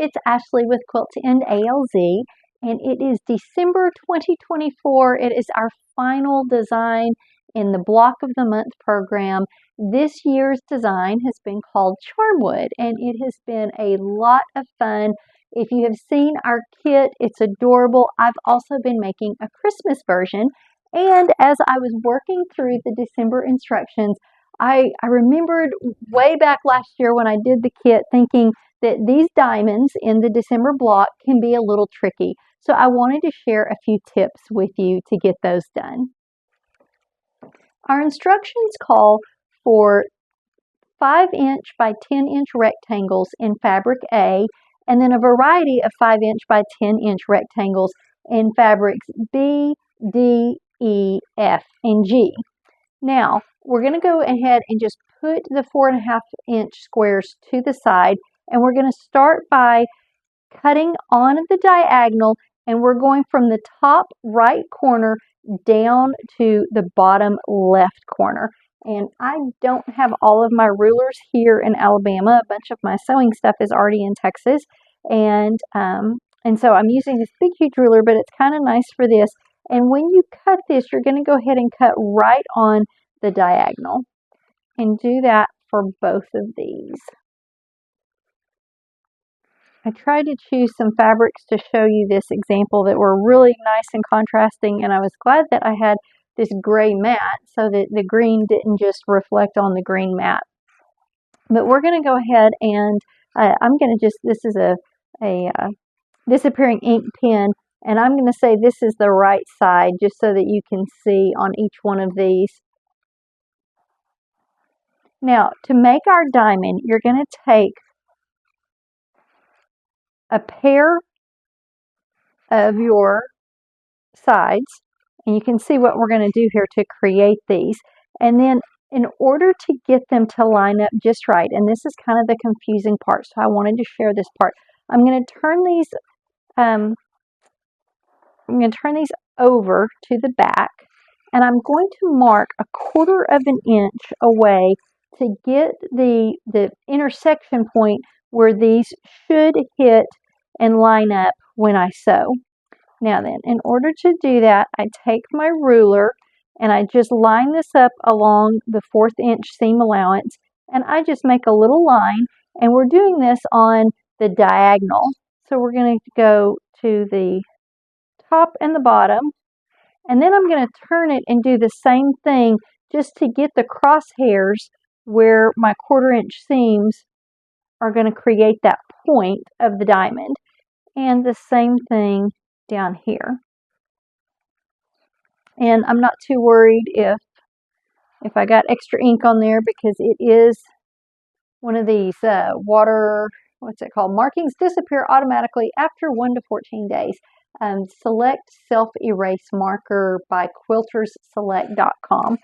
it's Ashley with Quilt to End ALZ, and it is December 2024. It is our final design in the Block of the Month program. This year's design has been called Charmwood, and it has been a lot of fun. If you have seen our kit, it's adorable. I've also been making a Christmas version, and as I was working through the December instructions, I remembered way back last year when I did the kit thinking that these diamonds in the December block can be a little tricky. So I wanted to share a few tips with you to get those done. Our instructions call for 5-inch by 10-inch rectangles in fabric A, and then a variety of 5-inch by 10-inch rectangles in fabrics B, D, E, F, and G. Now, we're going to go ahead and just put the 4.5-inch squares to the side, and we're going to start by cutting on the diagonal, and we're going from the top right corner down to the bottom left corner. And I don't have all of my rulers here in Alabama. A bunch of my sewing stuff is already in Texas, and so I'm using this big huge ruler, but it's kind of nice for this. And when you cut this, you're going to go ahead and cut right on the diagonal, and do that for both of these. I tried to choose some fabrics to show you this example that were really nice and contrasting, and I was glad that I had this gray mat so that the green didn't just reflect on the green mat. But we're going to go ahead and I'm going to just, this is a disappearing ink pen, and I'm going to say this is the right side just so that you can see on each one of these. Now, to make our diamond, you're going to take a pair of your sides, and you can see what we're going to do here to create these. And then in order to get them to line up just right, and this is kind of the confusing part, so I wanted to share this part. I'm going to turn these over to the back, and I'm going to mark 1/4 of an inch away to get the intersection point where these should hit and line up when I sew. Now then, in order to do that, I take my ruler and I just line this up along the 1/4 inch seam allowance, and I just make a little line, and we're doing this on the diagonal. So we're going to go to the top and the bottom, and then I'm going to turn it and do the same thing just to get the crosshairs where my 1/4 inch seams are going to create that point of the diamond, and the same thing down here. And I'm not too worried if I got extra ink on there, because it is one of these what's it called? Markings disappear automatically after 1 to 14 days. Select self-erase marker by quiltersselect.com.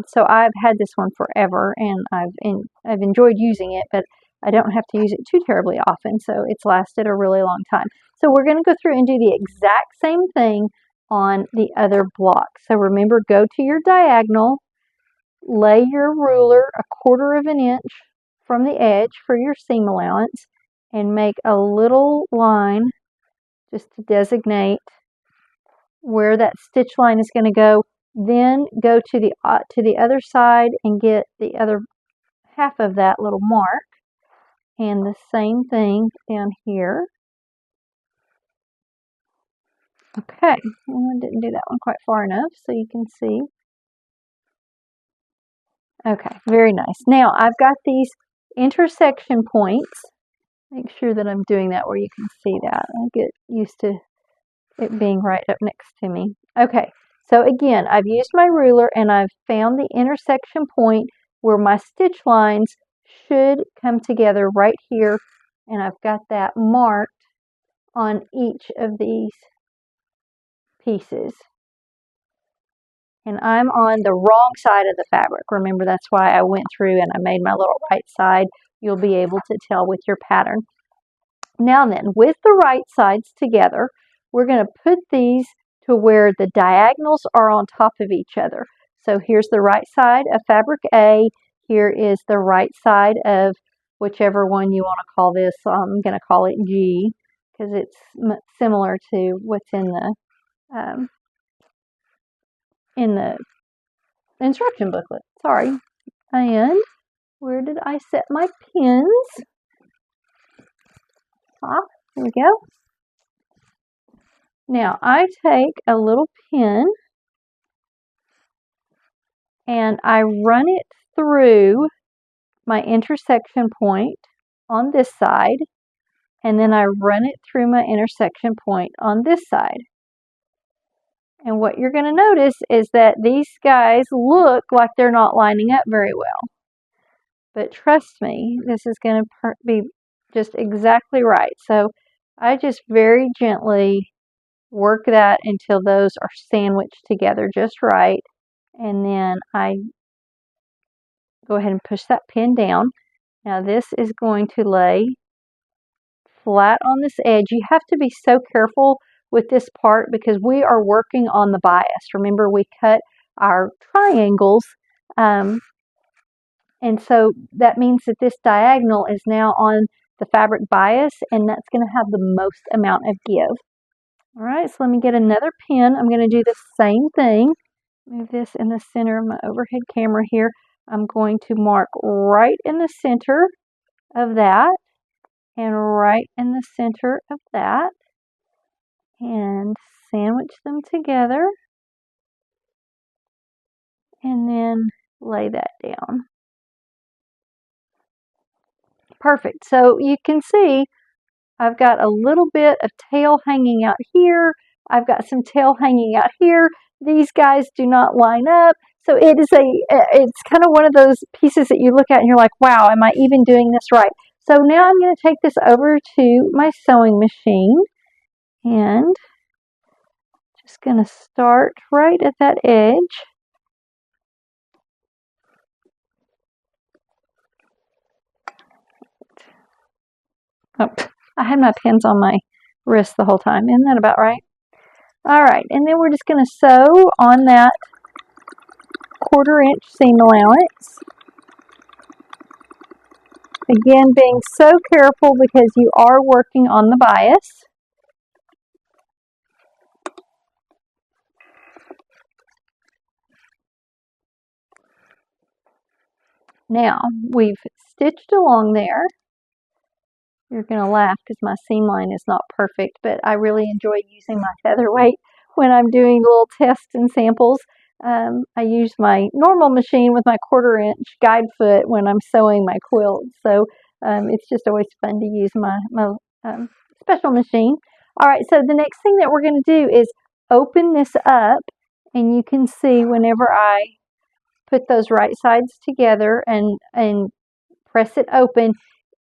So I've had this one forever, and I've enjoyed using it, but I don't have to use it too terribly often, so it's lasted a really long time. So we're going to go through and do the exact same thing on the other block. So remember, go to your diagonal, lay your ruler 1/4 of an inch from the edge for your seam allowance, and make a little line just to designate where that stitch line is going to go. Then go to the other side and get the other half of that little mark, and the same thing down here. Okay, well, I didn't do that one quite far enough so you can see. Okay, very nice. Now I've got these intersection points. Make sure that I'm doing that where you can see that. I get used to it being right up next to me. Okay, so again, I've used my ruler and I've found the intersection point where my stitch lines should come together right here, and I've got that marked on each of these pieces. And I'm on the wrong side of the fabric. Remember, that's why I went through and I made my little right side. You'll be able to tell with your pattern. Now then, with the right sides together, we're going to put these to where the diagonals are on top of each other. So here's the right side of fabric A. Here is the right side of whichever one you want to call this. I'm going to call it G because it's similar to what's in the instruction booklet. Sorry. And where did I set my pins? Here we go. Now I take a little pin and I run it through my intersection point on this side, and then I run it through my intersection point on this side. And what you're going to notice is that these guys look like they're not lining up very well. But trust me, this is going to be just exactly right. So I just very gently work that until those are sandwiched together just right. And then I go ahead and push that pin down. Now this is going to lay flat on this edge. You have to be so careful with this part because we are working on the bias. Remember, we cut our triangles, and so that means that this diagonal is now on the fabric bias, and that's going to have the most amount of give. All right, so let me get another pin. I'm going to do the same thing. Move this in the center of my overhead camera here. I'm going to mark right in the center of that and right in the center of that and sandwich them together and then lay that down. Perfect. So you can see I've got a little bit of tail hanging out here. I've got some tail hanging out here. These guys do not line up. So it's kind of one of those pieces that you look at and you're like, wow, am I even doing this right? So now I'm going to take this over to my sewing machine and just going to start right at that edge. Oh, I had my pins on my wrist the whole time. Isn't that about right? All right, and then we're just going to sew on that 1/4 inch seam allowance. Again, being so careful because you are working on the bias. Now, we've stitched along there. You're going to laugh because my seam line is not perfect, but I really enjoy using my featherweight when I'm doing little tests and samples. I use my normal machine with my 1/4 inch guide foot when I'm sewing my quilt. So it's just always fun to use my special machine. All right, so the next thing that we're going to do is open this up, and you can see whenever I put those right sides together and press it open.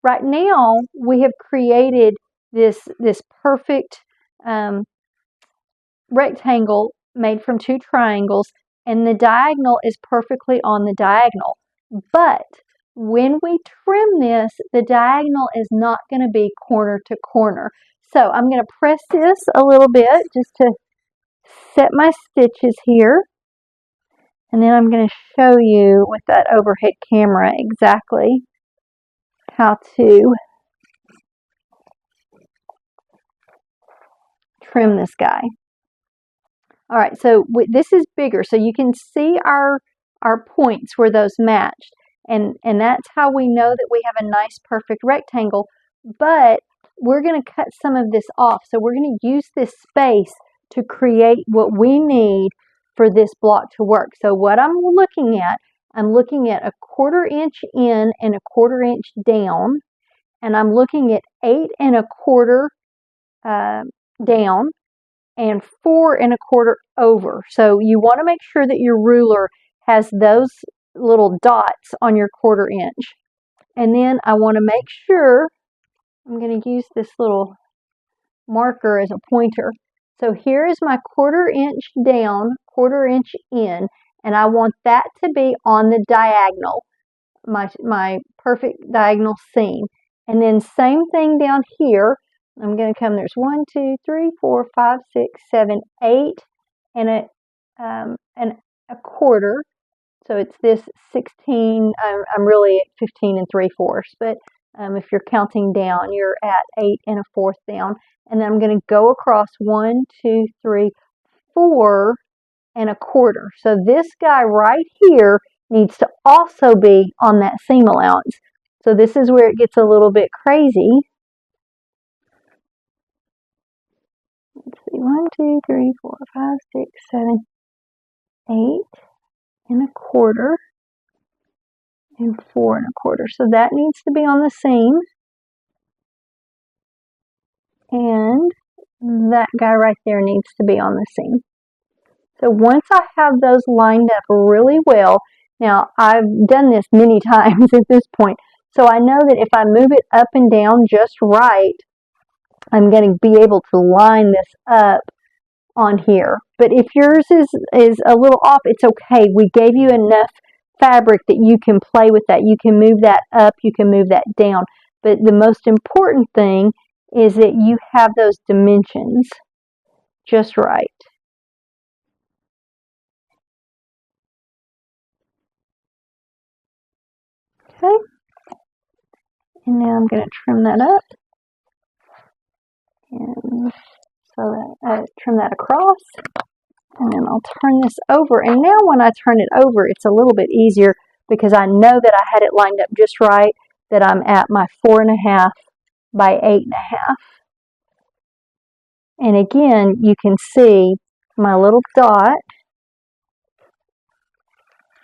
Right now, we have created this perfect rectangle made from 2 triangles, and the diagonal is perfectly on the diagonal. But when we trim this, the diagonal is not going to be corner to corner. So I'm going to press this a little bit just to set my stitches here. And then I'm going to show you with that overhead camera exactly how to trim this guy. All right, so this is bigger, so you can see our points where those matched, and that's how we know that we have a nice perfect rectangle. But we're going to cut some of this off, so we're going to use this space to create what we need for this block to work. So what I'm looking at a 1/4 inch in and a 1/4 inch down, and I'm looking at 8 1/4 down and 4 1/4 over. So you want to make sure that your ruler has those little dots on your 1/4 inch. And then I want to make sure, I'm going to use this little marker as a pointer. So here is my 1/4 inch down, 1/4 inch in, and I want that to be on the diagonal, my perfect diagonal seam. And then same thing down here. I'm going to come, there's 1, 2, 3, 4, 5, 6, 7, 8 and a 1/4. So it's this 16, I'm really at 15 3/4, but If you're counting down, you're at 8 1/4 down. And then I'm going to go across 1, 2, 3, 4 1/4. So this guy right here needs to also be on that seam allowance. So this is where it gets a little bit crazy. Let's see, 1, 2, 3, 4, 5, 6, 7, 8 1/4 and 4 1/4. So that needs to be on the seam. And that guy right there needs to be on the seam. So once I have those lined up really well, now I've done this many times at this point, so I know that if I move it up and down just right, I'm going to be able to line this up on here. But if yours is a little off, it's okay. We gave you enough fabric that you can play with that. You can move that up, you can move that down. But the most important thing is that you have those dimensions just right. Okay, and now I'm going to trim that up, and so that I trim that across, and then I'll turn this over. And now when I turn it over, it's a little bit easier because I know that I had it lined up just right, that I'm at my 4 1/2 by 8 1/2. And again, you can see my little dot.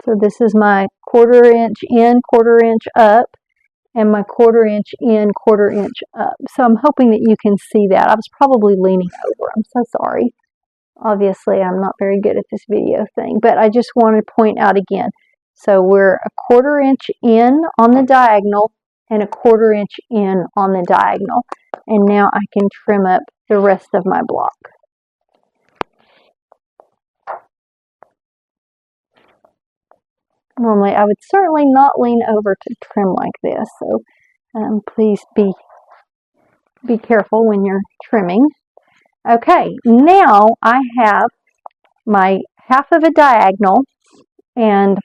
So this is my 1/4 inch in, 1/4 inch up, and my 1/4 inch in, 1/4 inch up. So I'm hoping that you can see that. I was probably leaning over. I'm so sorry. Obviously, I'm not very good at this video thing, but I just want to point out again. So we're 1/4 inch in on the diagonal and 1/4 inch in on the diagonal. And now I can trim up the rest of my block. Normally, I would certainly not lean over to trim like this, so please be careful when you're trimming. Okay, now I have my half of a diagonal, and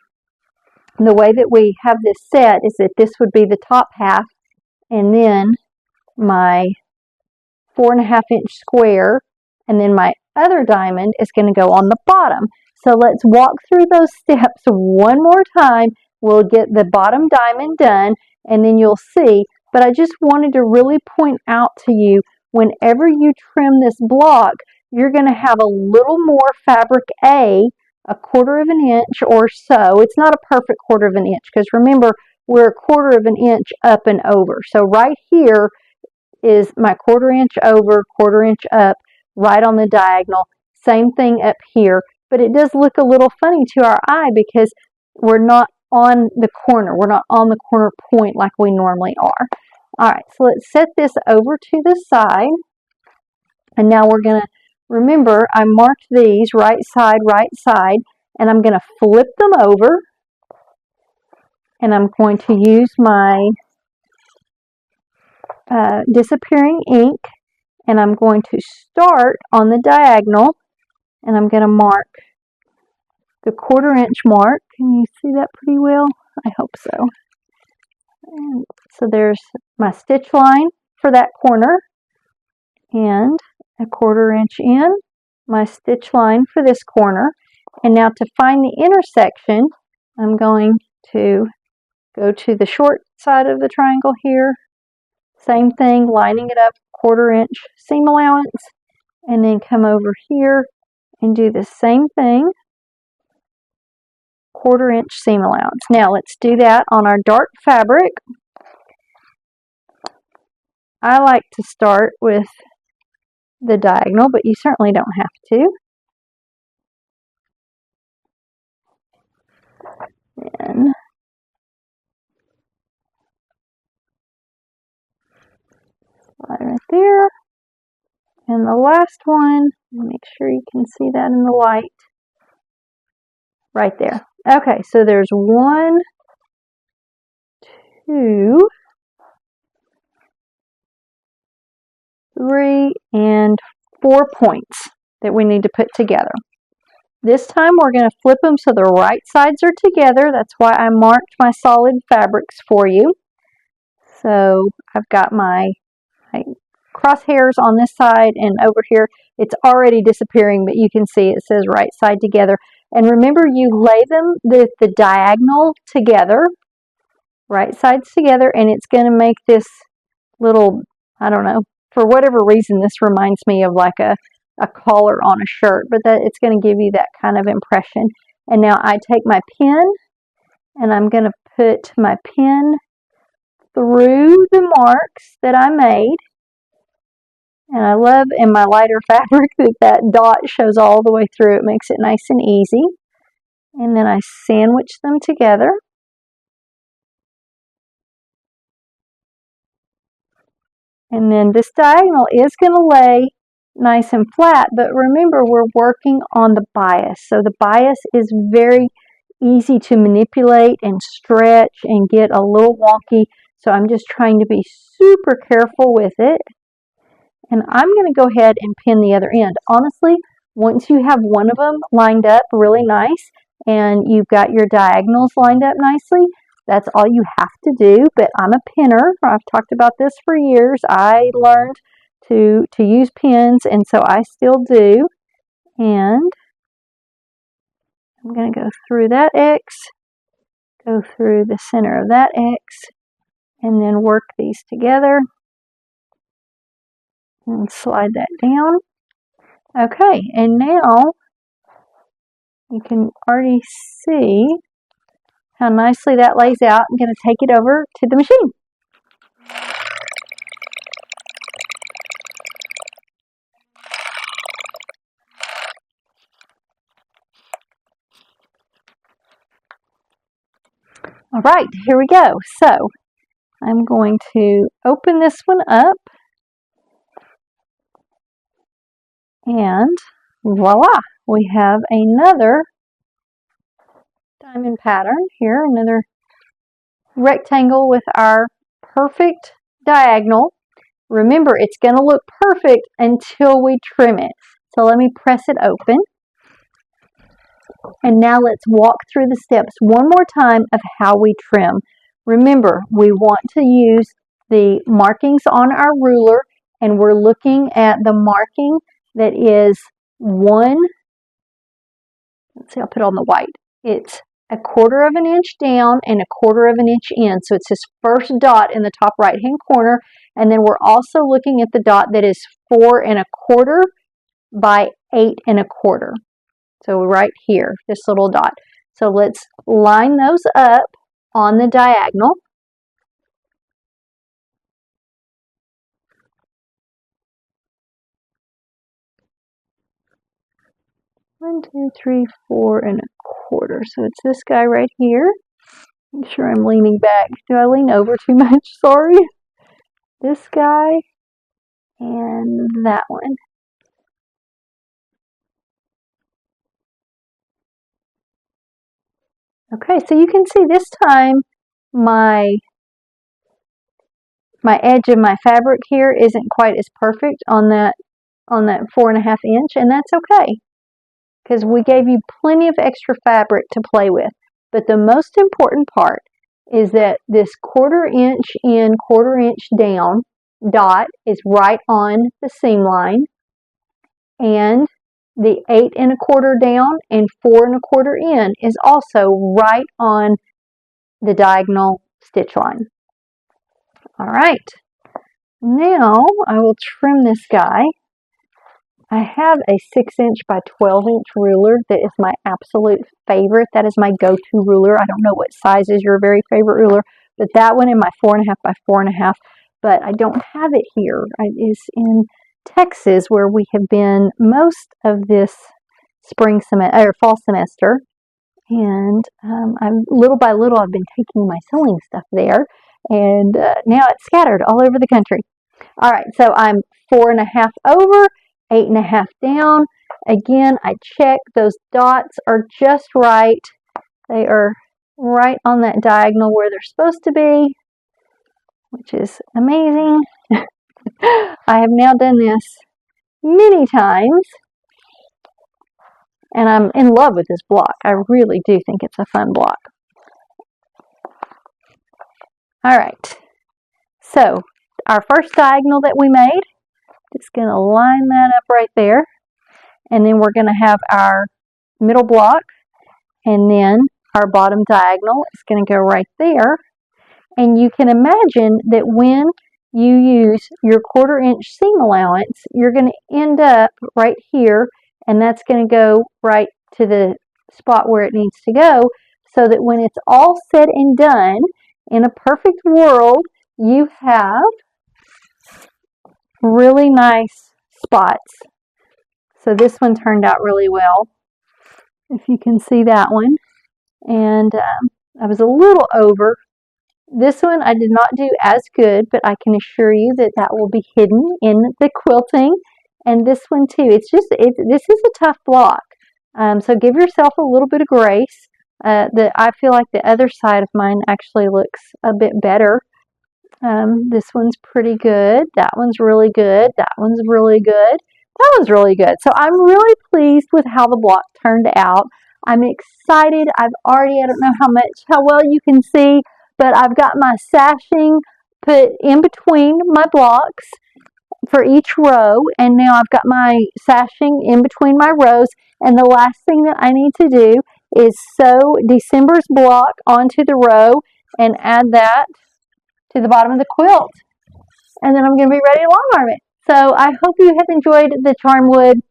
the way that we have this set is that this would be the top half, and then my 4 1/2 inch square, and then my other diamond is going to go on the bottom. So let's walk through those steps one more time. We'll get the bottom diamond done, and then you'll see. But I just wanted to really point out to you, whenever you trim this block, you're going to have a little more fabric A, 1/4 inch or so. It's not a perfect 1/4 inch because remember, we're 1/4 inch up and over. So right here is my 1/4 inch over, 1/4 inch up, right on the diagonal. Same thing up here. But it does look a little funny to our eye because we're not on the corner. We're not on the corner point like we normally are. All right, so let's set this over to the side. And now we're going to, remember, I marked these right side, and I'm going to flip them over. And I'm going to use my disappearing ink, and I'm going to start on the diagonal, and I'm going to mark the 1/4 inch mark. Can you see that pretty well? I hope so. And so there's my stitch line for that corner, and a 1/4 inch in, my stitch line for this corner. And now to find the intersection, I'm going to go to the short side of the triangle here. Same thing, lining it up, 1/4 inch seam allowance, and then come over here and do the same thing, 1/4 inch seam allowance. Now let's do that on our dark fabric. I like to start with the diagonal, but you certainly don't have to. And slide right there. And the last one, make sure you can see that in the light, right there. Okay, so there's 1, 2, 3, and 4 points that we need to put together. This time we're going to flip them so the right sides are together. That's why I marked my solid fabrics for you. So I've got my crosshairs on this side, and over here it's already disappearing, but you can see it says right side together. And remember, you lay them the diagonal together, right sides together, and it's going to make this little, I don't know, for whatever reason this reminds me of like a collar on a shirt, but that it's going to give you that kind of impression. And now I take my pen and I'm going to put my pen through the marks that I made. And I love in my lighter fabric that dot shows all the way through. It makes it nice and easy. And then I sandwich them together. And then this diagonal is going to lay nice and flat, but remember, we're working on the bias. So the bias is very easy to manipulate and stretch and get a little wonky. So I'm just trying to be super careful with it. And I'm going to go ahead and pin the other end. Honestly, once you have one of them lined up really nice and you've got your diagonals lined up nicely, that's all you have to do. But I'm a pinner. I've talked about this for years. I learned to use pins, and so I still do. And I'm going to go through that X, go through the center of that X, and then work these together and slide that down. Okay, and now you can already see how nicely that lays out. I'm going to take it over to the machine. All right, here we go. So I'm going to open this one up, and voila, we have another diamond pattern here, another rectangle with our perfect diagonal. Remember, it's going to look perfect until we trim it. So let me press it open. And now let's walk through the steps one more time of how we trim. Remember, we want to use the markings on our ruler, and we're looking at the marking that is let's see, I'll put on the white. It's 1/4 of an inch down and 1/4 of an inch in. So it's this first dot in the top right hand corner. And then we're also looking at the dot that is 4 1/4 by 8 1/4. So right here, this little dot. So let's line those up on the diagonal. One, 2, 3, 4 1/4. So it's this guy right here. Make sure I'm leaning back. Do I lean over too much? Sorry. This guy and that one. Okay, so you can see this time my edge of my fabric here isn't quite as perfect on that 4 1/2 inch, and that's okay, because we gave you plenty of extra fabric to play with. But the most important part is that this 1/4 inch in, 1/4 inch down dot is right on the seam line, and the 8 1/4 down and 4 1/4 in is also right on the diagonal stitch line. All right, now I will trim this guy. I have a 6 inch by 12 inch ruler that is my absolute favorite. That is my go-to ruler. I don't know what size is your very favorite ruler, but that one in my 4 1/2 by 4 1/2. But I don't have it here. It is in Texas, where we have been most of this fall semester. And little by little, I've been taking my sewing stuff there, and now it's scattered all over the country. All right, so I'm 4 1/2 over, 8 1/2 down. Again, I check those dots are just right. They are right on that diagonal where they're supposed to be, which is amazing. I have now done this many times, and I'm in love with this block. I really do think it's a fun block. All right, So our first diagonal that we made, just going to line that up right there. And then we're going to have our middle block, and then our bottom diagonal is going to go right there. And you can imagine that when you use your 1/4 inch seam allowance, you're going to end up right here, and that's going to go right to the spot where it needs to go, so that when it's all said and done, in a perfect world, you have really nice spots. So this one turned out really well, if you can see that one. And I was a little over. This one I did not do as good, but I can assure you that that will be hidden in the quilting. And this one too. This is a tough block. So give yourself a little bit of grace. I feel like the other side of mine actually looks a bit better. This one's pretty good. That one's really good. That one's really good. That one's really good. So I'm really pleased with how the block turned out. I'm excited. I don't know how well you can see, but I've got my sashing put in between my blocks for each row, and now I've got my sashing in between my rows. And the last thing that I need to do is sew December's block onto the row and add that to the bottom of the quilt. And then I'm going to be ready to long arm it. So I hope you have enjoyed the Charmwood.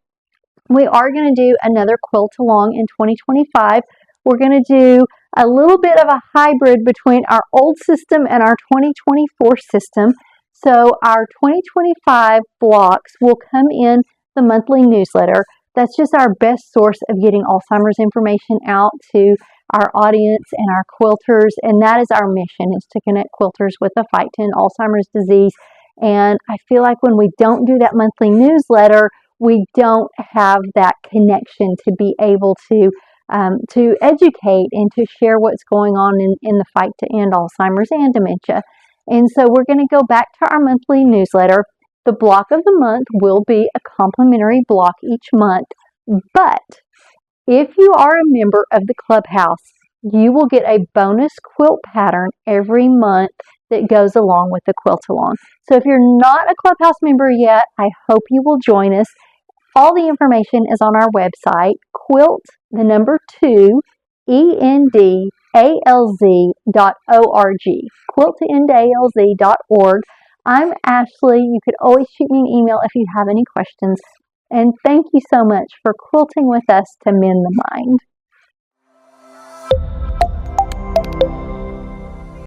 We are going to do another quilt along in 2025. We're going to do a little bit of a hybrid between our old system and our 2024 system. So our 2025 blocks will come in the monthly newsletter. That's just our best source of getting Alzheimer's information out to our audience and our quilters, and that is our mission, is to connect quilters with the fight to end Alzheimer's disease. And I feel like when we don't do that monthly newsletter, we don't have that connection to be able to educate and to share what's going on in the fight to end Alzheimer's and dementia. And so we're going to go back to our monthly newsletter. The block of the month will be a complimentary block each month, but if you are a member of the clubhouse, you will get a bonus quilt pattern every month that goes along with the quilt along. So if you're not a clubhouse member yet, I hope you will join us. All the information is on our website, quiltendalz.org, quiltendalz.org. I'm Ashley. You could always shoot me an email if you have any questions. And thank you so much for quilting with us to mend the mind.